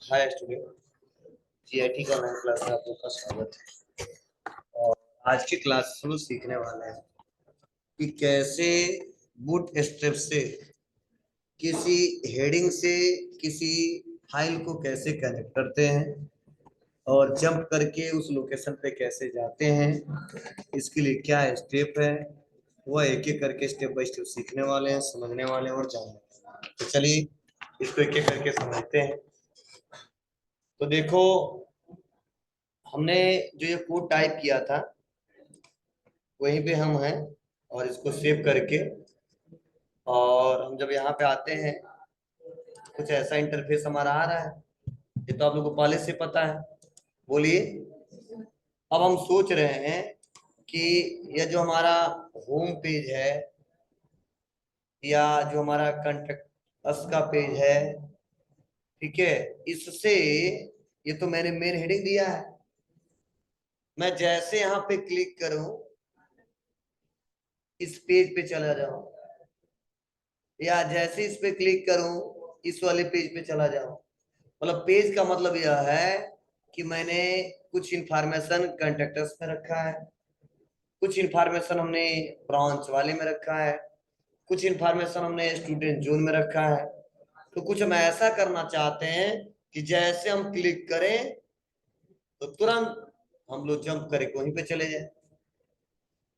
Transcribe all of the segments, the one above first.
Hi student, GIT का online class में आप लोग का स्वागत है। और आज की क्लास हम लोग सीखने वाले हैं कि कैसे बूट स्ट्रैप से किसी हेडिंग से किसी फाइल को कैसे कनेक्ट करते हैं और जंप करके उस लोकेशन पे कैसे जाते हैं, इसके लिए क्या स्टेप है, वह एक एक करके स्टेप बाय स्टेप सीखने वाले हैं, समझने वाले हैं और जानने वाले हैं। तो चलिए इसको एक एक करके समझते हैं। तो देखो, हमने जो ये कोड टाइप किया था वहीं पे हम हैं और इसको सेव करके, और हम जब यहाँ पे आते हैं कुछ ऐसा इंटरफेस हमारा आ रहा है। ये तो आप लोगों को पहले से पता है। बोलिए, अब हम सोच रहे हैं कि यह जो हमारा होम पेज है या जो हमारा कंटेक्ट अस का पेज है, ठीक है, इससे ये तो मैंने मेन हेडिंग दिया है। मैं जैसे यहाँ पे क्लिक करूं इस पेज पे चला जाऊं, या जैसे इस पे क्लिक करूं इस वाले पेज पे चला जाऊं। मतलब पेज का मतलब यह है कि मैंने कुछ इंफॉर्मेशन कंटेक्टर्स में रखा है, कुछ इंफॉर्मेशन हमने ब्रांच वाले में रखा है, कुछ इंफॉर्मेशन हमने स्टूडेंट जोन में रखा है। तो कुछ हम ऐसा करना चाहते हैं कि जैसे हम क्लिक करें तो तुरंत हम लोग जंप करके वहीं पे चले जाए,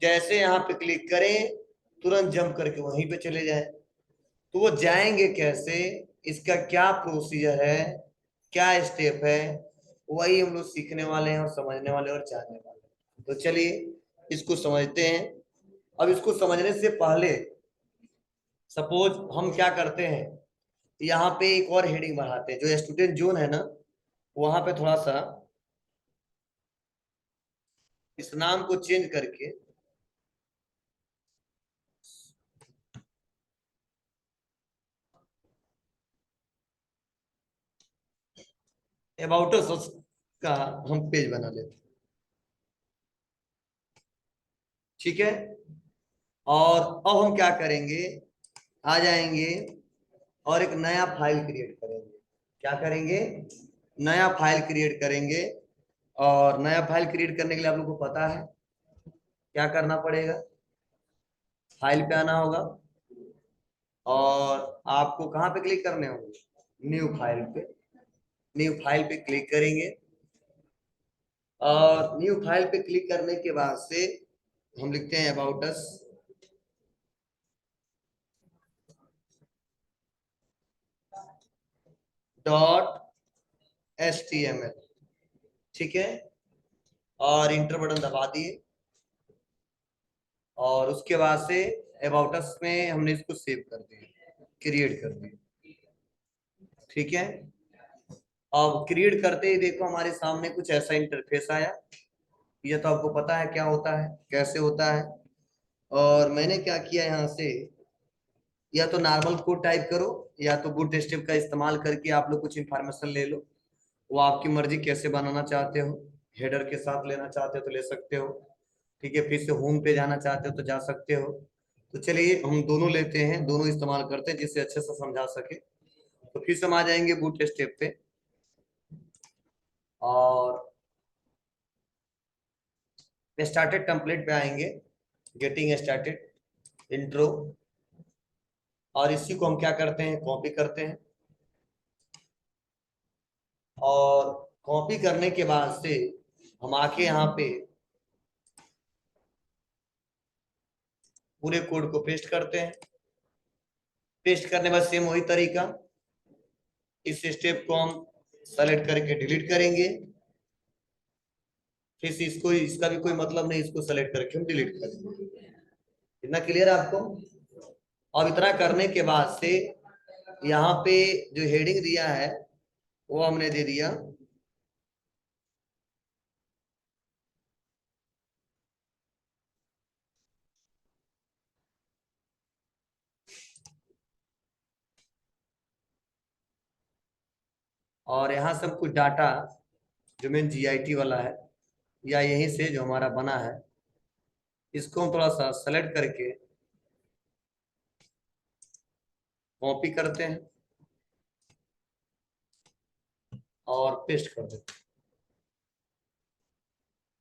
जैसे यहाँ पे क्लिक करें तुरंत जंप करके वहीं पे चले जाए। तो वो जाएंगे कैसे, इसका क्या प्रोसीजर है, क्या स्टेप है, वही हम लोग सीखने वाले हैं और समझने वाले और जानने वाले हैं। तो चलिए इसको समझते हैं। अब इसको समझने से पहले सपोज हम क्या करते हैं, यहाँ पे एक और हेडिंग बढ़ाते हैं। जो स्टूडेंट जोन है ना, वहां पे थोड़ा सा इस नाम को चेंज करके अबाउट अस का हम पेज बना लेते हैं, ठीक है। और अब हम क्या करेंगे, आ जाएंगे और एक नया फाइल क्रिएट करेंगे। क्या करेंगे, नया फाइल क्रिएट करेंगे। और नया फाइल क्रिएट करने के लिए आप लोग को पता है क्या करना पड़ेगा। फाइल पे आना होगा और आपको कहाँ पे क्लिक करने होंगे, न्यू फाइल पे। न्यू फाइल पे क्लिक करेंगे और न्यू फाइल पे क्लिक करने के बाद से हम लिखते हैं अबाउट अस डॉट HTML, ठीक है। और इंटर बटन दबा दिए और उसके बाद से अबाउट अस में हमने इसको सेव कर दिया, क्रिएट कर दिया, ठीक है। अब क्रिएट करते ही देखो हमारे सामने कुछ ऐसा इंटरफेस आया। ये तो आपको पता है क्या होता है, कैसे होता है। और मैंने क्या किया, यहाँ से या तो नॉर्मल कोड टाइप करो या तो बूटस्ट्रैप का इस्तेमाल करके आप लोग कुछ इंफॉर्मेशन ले लो। वो आपकी मर्जी, कैसे बनाना चाहते हो, हेडर के साथ लेना चाहते हो तो ले सकते हो, ठीक है। फिर से होम पे जाना चाहते हो तो जा सकते हो। तो चलिए हम दोनों लेते हैं, दोनों इस्तेमाल करते हैं जिससे अच्छे से समझा सके। तो फिर से हम आ जाएंगे बूटस्ट्रैप पे और स्टार्टेड टेम्पलेट पे आएंगे, गेटिंग स्टार्टेड इंट्रो। और इसी को हम क्या करते हैं, कॉपी करते हैं। और कॉपी करने के बाद से हम आके यहाँ पे पूरे कोड को पेस्ट करते हैं। पेस्ट करने के बाद सेम वही तरीका, इस स्टेप को हम सेलेक्ट करके डिलीट करेंगे। फिर से इसको, इसका भी कोई मतलब नहीं, इसको सेलेक्ट करके हम डिलीट करेंगे। इतना क्लियर है आपको। अब इतना करने के बाद से यहाँ पे जो हेडिंग दिया है वो हमने दे दिया और यहाँ सब कुछ डाटा जो मेन जीआईटी वाला है या यहीं से जो हमारा बना है, इसको हम थोड़ा सा सेलेक्ट करके कॉपी करते हैं और पेस्ट कर देते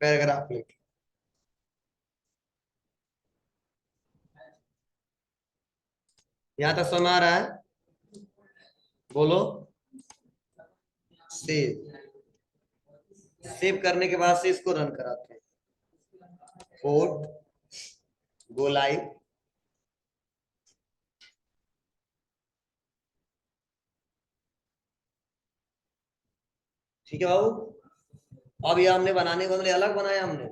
पैराग्राफ लिख। यहां तक समझ आ रहा है? बोलो। सेव। सेव करने के बाद से इसको रन कराते हैं। Code go live. ठीक है बाबू। अब ये हमने बनाने के बदले अलग बनाया हमने।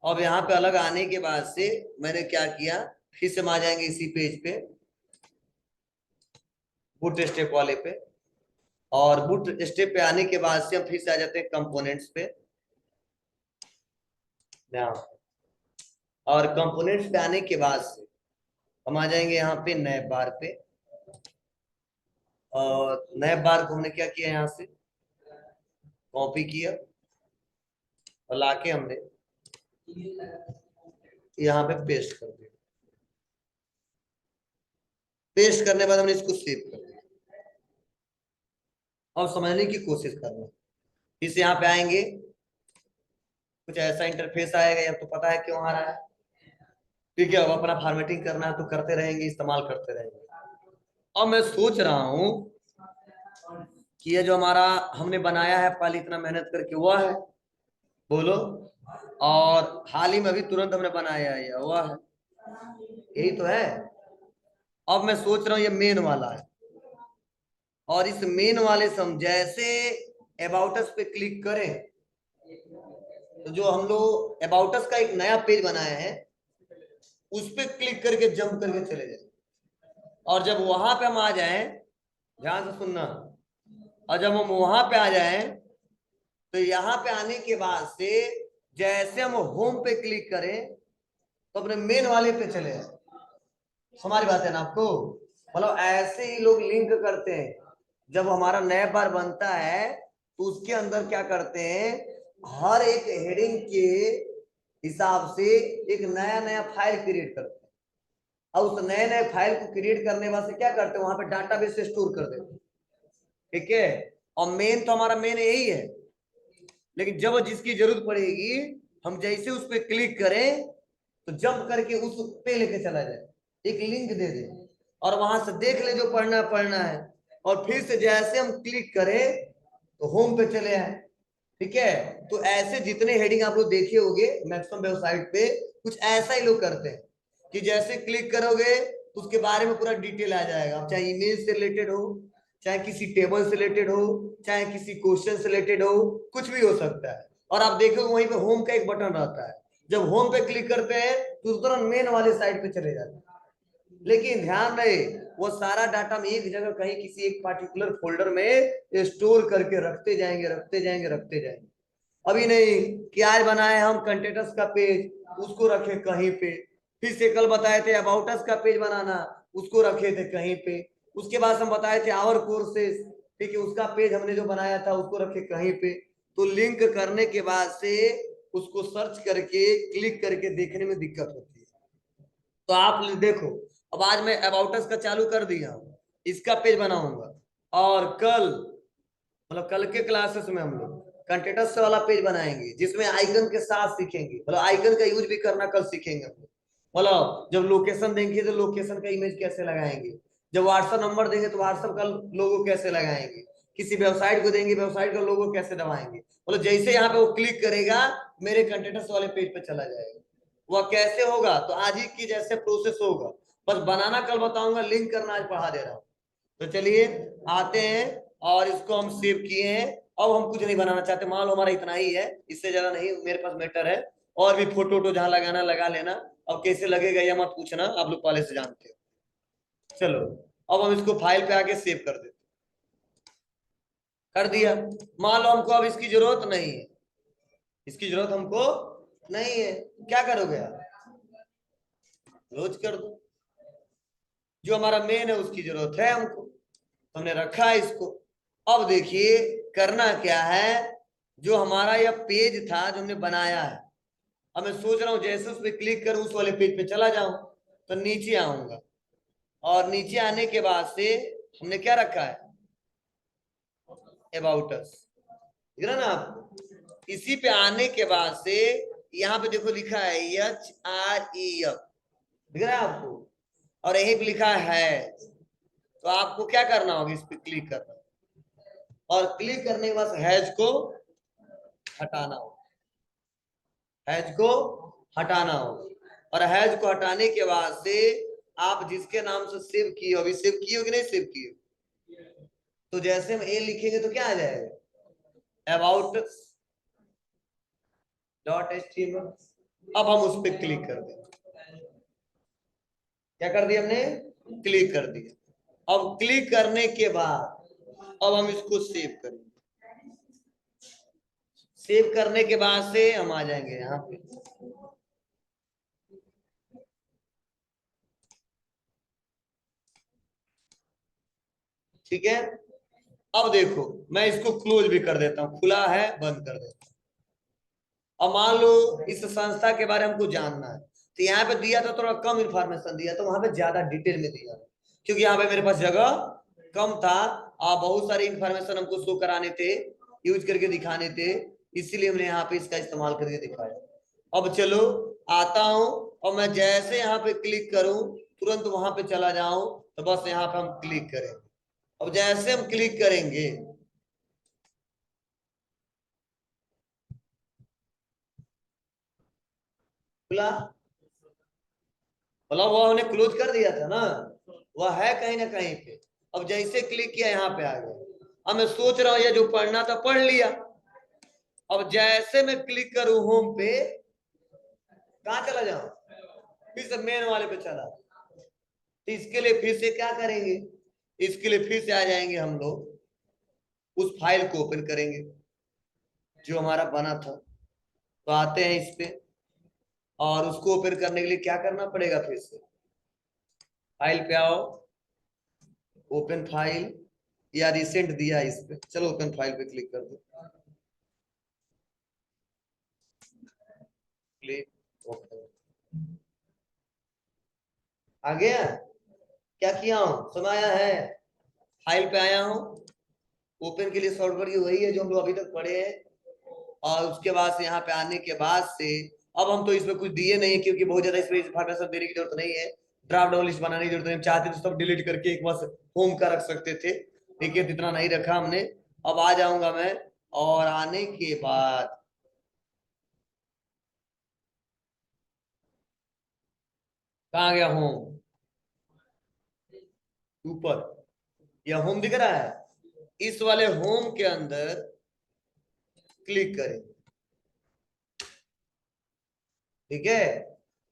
अब यहाँ पे अलग आने के बाद से मैंने क्या किया, फिर से हम आ जाएंगे इसी पेज पे, बूट स्टेप वाले पे। और बूट स्टेप पे आने के बाद से हम फिर से आ जाते हैं कंपोनेंट्स पे। और कंपोनेंट्स पे आने के बाद से हम आ जाएंगे यहाँ पे नए बार पे। और नए बार को हमने क्या किया, यहाँ से कॉपी किया और लाके हमने यहाँ पे पेस्ट कर दिया। पेस्ट करने के बाद हमने इसको सेव कर दिया। अब समझने की कोशिश करना। इस यहाँ पे आएंगे, कुछ ऐसा इंटरफेस आएगा, या तो पता है क्यों आ रहा है। ठीक है, अब अपना फॉर्मेटिंग करना है तो करते रहेंगे, इस्तेमाल करते रहेंगे। अब मैं सोच रहा हूं कि ये जो हमारा हमने बनाया है पहले इतना मेहनत करके, वह है, बोलो। और हाल ही में अभी तुरंत हमने बनाया है, वह है, यही तो है। अब मैं सोच रहा हूं ये मेन वाला है, और इस मेन वाले से हम जैसे अबाउट अस पे क्लिक करें तो जो हम लोग अबाउट अस का एक नया पेज बनाया है उस पे क्लिक करके जंप करके चले जाए। और जब वहां पे हम आ जाए, ध्यान से सुनना, और जब हम वहां पे आ जाए तो यहाँ पे आने के बाद से जैसे हम होम पे क्लिक करें तो अपने मेन वाले पे चले जाए। हमारी बात है ना आपको? मतलब ऐसे ही लोग लिंक करते हैं। जब हमारा नया बार बनता है तो उसके अंदर क्या करते हैं, हर एक हेडिंग के हिसाब से एक नया नया फाइल क्रिएट करते हैं। और उस नए नए फाइल को क्रिएट करने वास्ते क्या करते हैं, वहां पे डाटाबेस से स्टोर कर देते हैं। ठीक है, और मेन तो हमारा मेन यही है, लेकिन जब जिसकी जरूरत पड़ेगी हम जैसे उस पर क्लिक करें तो जंप करके उस पे लेके चला जाए, एक लिंक दे दे और वहां से देख ले जो पढ़ना पढ़ना है। और फिर से जैसे हम क्लिक करें तो होम पे चले आए। ठीक है, तो ऐसे जितने हेडिंग आप लोग देखे होंगे मैक्सिमम वेबसाइट पे कुछ ऐसा ही लोग करते हैं कि जैसे क्लिक करोगे तो उसके बारे में पूरा डिटेल आ जाएगा, चाहे इमेज से रिलेटेड हो, चाहे किसी टेबल से रिलेटेड हो, चाहे किसी क्वेश्चन से रिलेटेड हो, कुछ भी हो सकता है। और आप देखोगे वहीं पे होम का एक बटन रहता है, जब होम पे क्लिक करते हैं तो तुरंत मेन वाले साइड पे चले जाते हैं। लेकिन ध्यान रहे वो सारा डाटा हम एक जगह कहीं किसी एक पार्टिकुलर फोल्डर में स्टोर करके रखते जाएंगे रखते जाएंगे रखते जाएंगे। अभी नहीं कि आज बनाए हम कंटेंट्स का पेज, उसको रखे कहीं पे, फिर से कल बताए थे अबाउट अस का पेज बनाना, उसको रखे थे कहीं पे, उसके बाद हम बताए थे आवर कोर्सेज, ठीक है, उसका पेज हमने जो बनाया था उसको रखे कहीं पे। तो लिंक करने के बाद से उसको सर्च करके क्लिक करके देखने में दिक्कत होती है। तो आप देखो, अब आज मैं अबाउट अस का चालू कर दिया, इसका पेज बनाऊंगा, और कल मतलब कल के क्लासेस में हम लोग कंटेंट्स वाला पेज बनाएंगे जिसमें आइकन के साथ सीखेंगे, मतलब आइकन का यूज भी करना कल सीखेंगे हम लोग। मतलब जब लोकेशन देंगे तो लोकेशन का इमेज कैसे लगाएंगे, जब व्हाट्सएप नंबर देंगे तो व्हाट्सएप का लोगो कैसे लगाएंगे, किसी वेबसाइट को देंगे वेबसाइट का लोगो कैसे दबाएंगे। मतलब जैसे यहाँ पे वो क्लिक करेगा मेरे कंटेंट्स वाले पेज पे चला जाएगा। वह कैसे होगा, तो आज ही की जैसे प्रोसेस होगा, बस बनाना कल बताऊंगा, लिंक करना आज पढ़ा दे रहा हूँ। तो चलिए आते हैं, और इसको हम सेव किए हैं। अब हम कुछ नहीं बनाना चाहते, मान लो हमारा इतना ही है, इससे ज्यादा नहीं मेरे पास मैटर है। और भी फोटो वोटो जहां लगाना लगा लेना, अब कैसे लगेगा यह मत पूछना, आप लोग पहले से जानते हो। चलो अब हम इसको फाइल पे आके सेव कर देते, कर दिया। मान लो हमको अब इसकी जरूरत नहीं है, इसकी जरूरत हमको नहीं है, क्या करोगे आप, रोज कर दो। जो हमारा मेन है उसकी जरूरत है हमको, हमने रखा है इसको। अब देखिए करना क्या है, जो हमारा यह पेज था जो हमने बनाया है, अब मैं सोच रहा हूं जैसे उस पर क्लिक करूं उस वाले पेज पे चला जाऊं, तो नीचे आऊंगा, और नीचे आने के बाद से हमने क्या रखा है, अबाउट अस। दिख रहा ना आपको। इसी पे आने के बाद से यहाँ पे देखो लिखा है HREF, दिख रहा है आपको, और यहीं पे लिखा है। तो आपको क्या करना होगा, इस पे क्लिक करना, और क्लिक करने के बाद हैज को हटाना होगा, हैज को हटाना होगा। और हैज को हटाने के बाद से आप जिसके नाम से सेव किए हो, अभी सेव किए हो कि नहीं सेव किए, तो जैसे हम ए लिखेंगे तो क्या आ जाएगा, अबाउट .html। अब हम उस पर क्लिक कर देंगे, क्या कर दिया हमने, क्लिक कर दिया। अब क्लिक करने के बाद अब हम इसको सेव करेंगे। सेव करने के बाद से हम आ जाएंगे यहाँ पे, ठीक है। अब देखो मैं इसको क्लोज भी कर देता हूँ, खुला है बंद कर देता हूँ। अब मान लो इस संस्था के बारे में हमको जानना है, तो यहाँ पे दिया था थोड़ा कम इंफॉर्मेशन दिया, तो वहां पे ज्यादा डिटेल में दिया, क्योंकि यहाँ पे मेरे पास जगह कम था और बहुत सारी इंफॉर्मेशन हमको शो कराने थे, यूज करके दिखाने थे, इसीलिए हमने यहाँ पे इसका इस्तेमाल करके दिखाया। अब चलो आता हूँ, और मैं जैसे यहाँ पे क्लिक करूं तुरंत वहां पे चला जाऊं, तो बस यहाँ पे हम क्लिक करेंगे। अब जैसे हम क्लिक करेंगे, खुला, मतलब वो हमने क्लोज कर दिया था ना, वह है कहीं ना कहीं पे। अब जैसे क्लिक किया यहाँ पे आ गया। अब मैं सोच रहा हूँ ये जो पढ़ना था पढ़ लिया। अब जैसे मैं क्लिक करूं होम पे, कहाँ चला जाऊं, फिर से मेन वाले पे चला। तो इसके लिए फिर से क्या करेंगे, इसके लिए फिर से आ जाएंगे हम लोग, उस फाइल को ओपन करेंगे जो हमारा बना था। तो आते हैं इस पे, और उसको ओपन करने के लिए क्या करना पड़ेगा, फिर से फाइल पे आओ, ओपन फाइल, या रिसेंट दिया इस पे, चलो ओपन फाइल पे क्लिक कर दो, क्लिक ओपन, आ गया। क्या किया हूं, सुनाया है, फाइल पे आया हूं, ओपन के लिए शॉर्टकट की वही है जो हम लोग अभी तक पढ़े हैं। और उसके बाद से यहाँ पे आने के बाद से अब हम तो इसमें कुछ दिए नहीं है, क्योंकि बहुत ज्यादा इसमें इंफॉर्मेशन देने की जरूरत नहीं है, ड्राफ्ट डाउन लिस्ट बनाने की जरूरत नहीं, चाहते तो सब डिलीट करके एक बस होम का रख सकते थे, लेकिन इतना नहीं रखा हमने। अब आ जाऊंगा मैं, और आने के बाद कहाँ गया होम, ऊपर, यह होम दिख रहा है, इस वाले होम के अंदर क्लिक करें, ठीक है।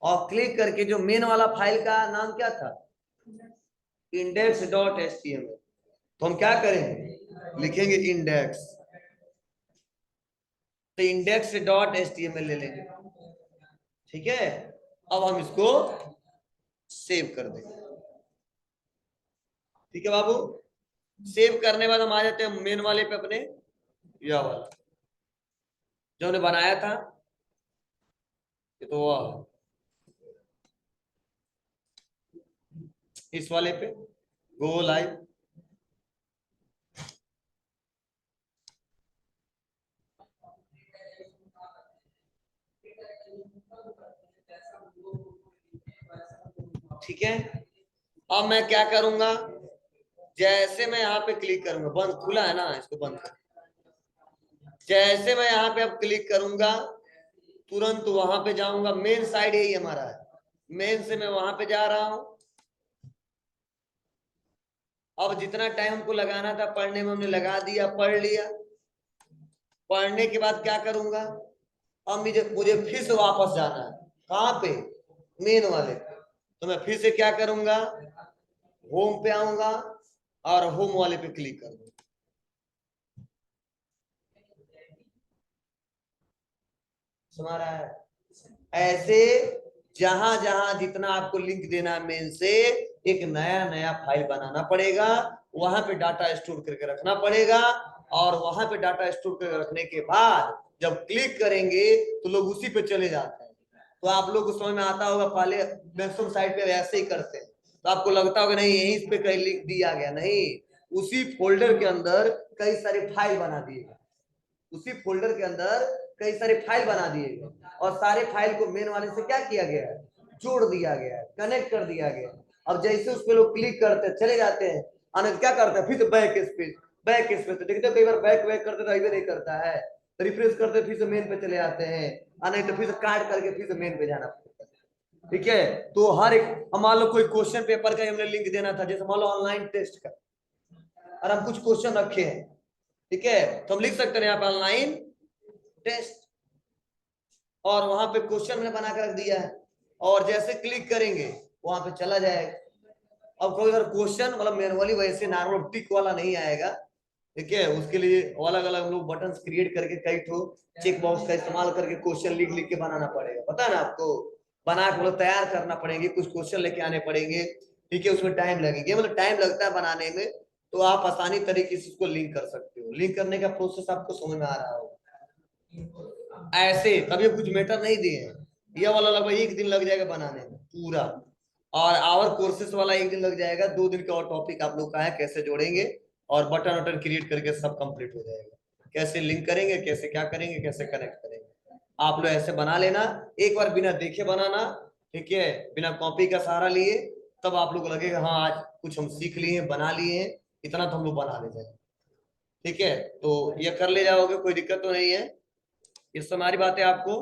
और क्लिक करके जो मेन वाला फाइल का नाम क्या था, index.html, तो हम क्या करेंगे, लिखेंगे इंडेक्स, तो index.html ले लेंगे, ठीक है। अब हम इसको सेव कर देंगे, ठीक है बाबू। सेव करने के बाद हम आ जाते हैं मेन वाले पे अपने, यह वाला जो हमने बनाया था, ये तो इस वाले पे गो लाइव, ठीक है। अब मैं क्या करूंगा, जैसे मैं यहाँ पे क्लिक करूंगा, बंद खुला है ना, इसको बंद कर, जैसे मैं यहाँ पे अब क्लिक करूंगा तुरंत वहां पे जाऊंगा, मेन साइड यही हमारा है, मेन से मैं वहां पे जा रहा हूं। अब जितना टाइम हमको लगाना था पढ़ने में हमने लगा दिया, पढ़ लिया। पढ़ने के बाद क्या करूंगा, अब मुझे मुझे फिर से वापस जाना है, कहाँ पे, मेन वाले पे। तो मैं फिर से क्या करूंगा, होम पे आऊंगा और होम वाले पे क्लिक करूंगा, समझ रहा है। ऐसे जहां जहां जितना आपको लिंक देना है मेन से, एक नया नया फाइल बनाना पड़ेगा, वहां पे डाटा स्टोर करके रखना पड़ेगा, और वहां पे डाटा स्टोर करके रखने के बाद जब क्लिक करेंगे तो लोग उसी पे चले जाते हैं। तो आप लोग को समझ में आता होगा, पहले मैक्सिमम साइट पे ऐसे ही करते हैं, तो आपको लगता होगा नहीं यहीं इस पे कहीं लिंक दिया गया, नहीं, उसी फोल्डर के अंदर कई सारे फाइल बना दिए गए, उसी फोल्डर के अंदर कई सारे फाइल बना दिए गए और सारे फाइल को मेन वाले से क्या किया गया है, जोड़ दिया गया है, कनेक्ट कर दिया गया है। अब जैसे उस पे लोग क्लिक करते हैं, चले जाते हैं, आने क्या करते हैं, फिर से बैक स्पेस, बैक स्पेस, तो देखते हो कई बार बैक बैक करते तो ये नहीं करता है, रिफ्रेश करते फिर से मेन पे चले जाते हैं, नहीं तो फिर से काट करके फिर से मेन पे जाना पड़ता है। ठीक है, तो हर एक, मान लो कोई क्वेश्चन पेपर का हमने लिंक देना था, जैसे मान लो ऑनलाइन टेस्ट का, और हम कुछ क्वेश्चन रखे हैं, ठीक है, तो हम लिख सकते हैं यहाँ पे ऑनलाइन टेस्ट, और वहां पे क्वेश्चन मैंने बना कर रख दिया है, और जैसे क्लिक करेंगे वहां पे चला जाएगा। अब कोई अगर क्वेश्चन मतलब मैनुअली वैसे नॉर्मल टिक वाला नहीं आएगा, ठीक है, उसके लिए अलग अलग हम लोग बटन क्रिएट करके कई ठो चेक बॉक्स का इस्तेमाल करके क्वेश्चन लिख लिख के बनाना पड़ेगा, पता है ना आपको, बना के मतलब तैयार करना पड़ेंगे, कुछ क्वेश्चन लेके आने पड़ेंगे, ठीक है, उसमें टाइम लगेगा, मतलब टाइम लगता है बनाने में, तो आप आसानी तरीके से इसको लिंक कर सकते हो। लिंक करने का प्रोसेस आपको समझ में आ रहा होगा, ऐसे कभी कुछ मैटर नहीं दिए हैं, ये वाला लगभग 1 दिन लग जाएगा बनाने में पूरा, और आवर कोर्सेस वाला 1 दिन लग जाएगा, 2 दिन का और टॉपिक आप लोग का है कैसे जोड़ेंगे, और बटन वटन क्रिएट करके सब कंप्लीट हो जाएगा, कैसे लिंक करेंगे, कैसे क्या करेंगे, कैसे कनेक्ट करेंगे, आप लोग ऐसे बना लेना, एक बार बिना देखे बनाना, ठीक है, बिना कॉपी का सहारा लिए, तब आप लोग को लगेगा हाँ आज कुछ हम सीख लिए, बना लिए, इतना तो हम लोग बना ले जाए, ठीक है, तो ये कर ले जाओगे, कोई दिक्कत तो नहीं है, इस हमारी बातें आपको